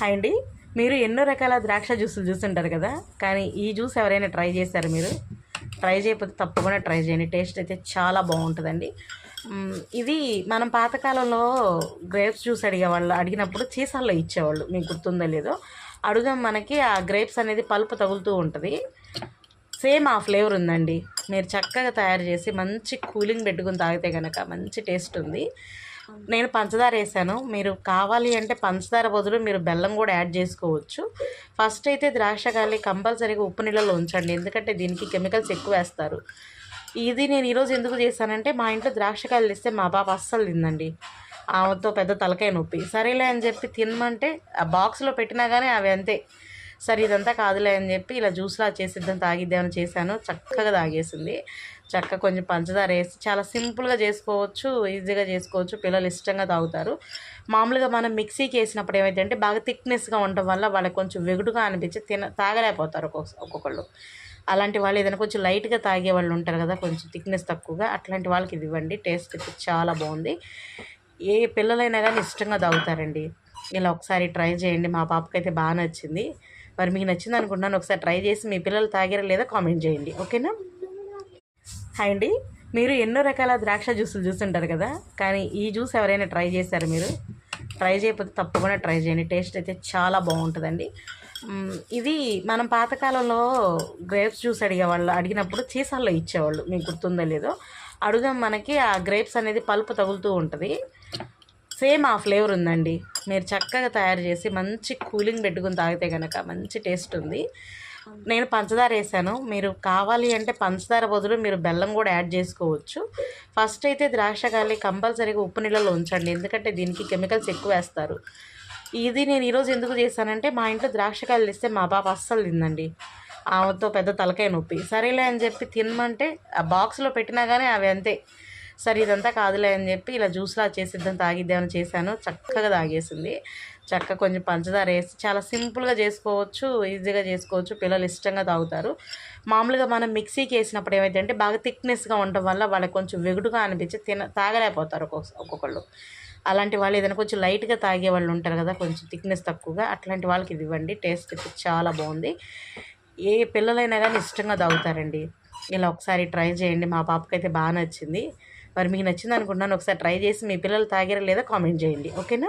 Hi అండి. మీరు ఎన్నో రకాల ద్రాక్ష జ్యూసులు చూస్తుంటారు కదా, కానీ ఈ జ్యూస్ ఎవరైనా ట్రై చేశారు? మీరు ట్రై చేయకపోతే తప్పకుండా ట్రై చేయండి. టేస్ట్ అయితే చాలా బాగుంటుందండి. ఇది మనం పాతకాలంలో గ్రేప్స్ జ్యూస్ అడిగినప్పుడు సీసాల్లో ఇచ్చేవాళ్ళు, మీకు గుర్తుందో లేదో. అడుగుదాం, మనకి ఆ గ్రేప్స్ అనేది పల్పు తగులుతూ ఉంటుంది. సేమ్ ఆ ఫ్లేవర్ ఉందండి. మీరు చక్కగా తయారు చేసి మంచి కూలింగ్ పెట్టుకుని తాగితే కనుక మంచి టేస్ట్ ఉంది. నేను పంచదార వేసాను. మీరు కావాలి అంటే పంచదార బదులు మీరు బెల్లం కూడా యాడ్ చేసుకోవచ్చు. ఫస్ట్ అయితే ద్రాక్షకాయలు కంపల్సరీగా ఉప్పు నీళ్ళలో ఉంచండి, ఎందుకంటే దీనికి కెమికల్స్ ఎక్కువ వేస్తారు. ఇది నేను ఈరోజు ఎందుకు చేశానంటే, మా ఇంట్లో ద్రాక్షకాయలు ఇస్తే మా పాప అస్సలు తిందండి. ఆమెతో పెద్ద తలకాయ నొప్పి. సరేలే అని చెప్పి తినమంటే ఆ బాక్స్లో పెట్టినా కానీ అవి అంతే. సరే ఇదంతా కాదులే అని చెప్పి ఇలా జ్యూస్లా చేసిద్దాం, తాగిద్దామని చేశాను. చక్కగా తాగేసింది. చక్కగా కొంచెం పంచదార వేసి చాలా సింపుల్గా చేసుకోవచ్చు, ఈజీగా చేసుకోవచ్చు. పిల్లలు ఇష్టంగా తాగుతారు. మామూలుగా మనం మిక్సీకి వేసినప్పుడు ఏమైందంటే బాగా థిక్నెస్గా ఉండటం వల్ల వాళ్ళకి కొంచెం వెగుడుగా అనిపించి తాగలేకపోతారు ఒక్కొక్కళ్ళు. అలాంటి వాళ్ళు ఏదైనా కొంచెం లైట్గా తాగే వాళ్ళు ఉంటారు కదా, కొంచెం థిక్నెస్ తక్కువగా, అట్లాంటి వాళ్ళకి ఇది ఇవ్వండి. టేస్ట్ అయితే చాలా బాగుంది. ఏ పిల్లలైనా కానీ ఇష్టంగా తాగుతారండి. ఇలా ఒకసారి ట్రై చేయండి. మా పాపకైతే బాగా నచ్చింది. మరి మీకు నచ్చింది అనుకుంటున్నాను. ఒకసారి ట్రై చేసి మీ పిల్లలు తాగారా లేదా కామెంట్ చేయండి, ఓకేనా? హాయ్ అండి. మీరు ఎన్నో రకాల ద్రాక్ష జ్యూసులు చూస్తుంటారు కదా, కానీ ఈ జ్యూస్ ఎవరైనా ట్రై చేశారు? మీరు ట్రై చేయకపోతే తప్పకుండా ట్రై చేయండి. టేస్ట్ అయితే చాలా బాగుంటుందండి. ఇది మనం పాతకాలంలో గ్రేప్స్ జ్యూస్ అడిగినప్పుడు సీసాల్లో ఇచ్చేవాళ్ళు, మీకు గుర్తుందో లేదో. అడుగుదాం, మనకి ఆ గ్రేప్స్ అనేది పల్పు తగులుతూ ఉంటుంది. సేమ్ ఆ ఫ్లేవర్ ఉందండి. మీరు చక్కగా తయారు చేసి మంచి కూలింగ్ పెట్టుకుని తాగితే కనుక మంచి టేస్ట్ ఉంది. నేను పంచదార వేసాను. మీరు కావాలి అంటే పంచదార బదులు మీరు బెల్లం కూడా యాడ్ చేసుకోవచ్చు. ఫస్ట్ అయితే ద్రాక్షకాయలు కంపల్సరీగా ఉప్పు నీళ్ళలో ఉంచండి, ఎందుకంటే దీనికి కెమికల్స్ ఎక్కువ వేస్తారు. ఇది నేను ఈరోజు ఎందుకు చేశానంటే, మా ఇంట్లో ద్రాక్షకాయలు ఇస్తే మా పాప అస్సలు తిందండి. ఆమెతో పెద్ద తలకాయ నొప్పి. సరేలే అని చెప్పి తినమంటే ఆ బాక్స్లో పెట్టినా కానీ అవి అంతే. సరే ఇదంతా కాదులే అని చెప్పి ఇలా జ్యూస్లా చేసిద్దాం, తాగిద్దామని చేశాను. చక్కగా తాగేసింది. చక్కగా కొంచెం పంచదార వేసి చాలా సింపుల్గా చేసుకోవచ్చు, ఈజీగా చేసుకోవచ్చు. పిల్లలు ఇష్టంగా తాగుతారు. మామూలుగా మనం మిక్సీకి వేసినప్పుడు ఏమైందంటే బాగా థిక్నెస్గా ఉండటం వల్ల వాళ్ళకి కొంచెం వెగుడుగా అనిపించి తాగలేకపోతారు ఒక్కొక్కళ్ళు. అలాంటి వాళ్ళు ఏదైనా కొంచెం లైట్గా తాగే వాళ్ళు ఉంటారు కదా, కొంచెం థిక్నెస్ తక్కువగా, అట్లాంటి వాళ్ళకి ఇది ఇవ్వండి. టేస్ట్ అయితే చాలా బాగుంది. ఏ పిల్లలైనా కానీ ఇష్టంగా తాగుతారండి. ఇలా ఒకసారి ట్రై చేయండి. మా పాపకైతే బాగా నచ్చింది. మరి మీకు నచ్చింది అనుకుంటున్నాను. ఒకసారి ట్రై చేసి మీ పిల్లలు తాగారా లేదా కామెంట్ చేయండి, ఓకేనా?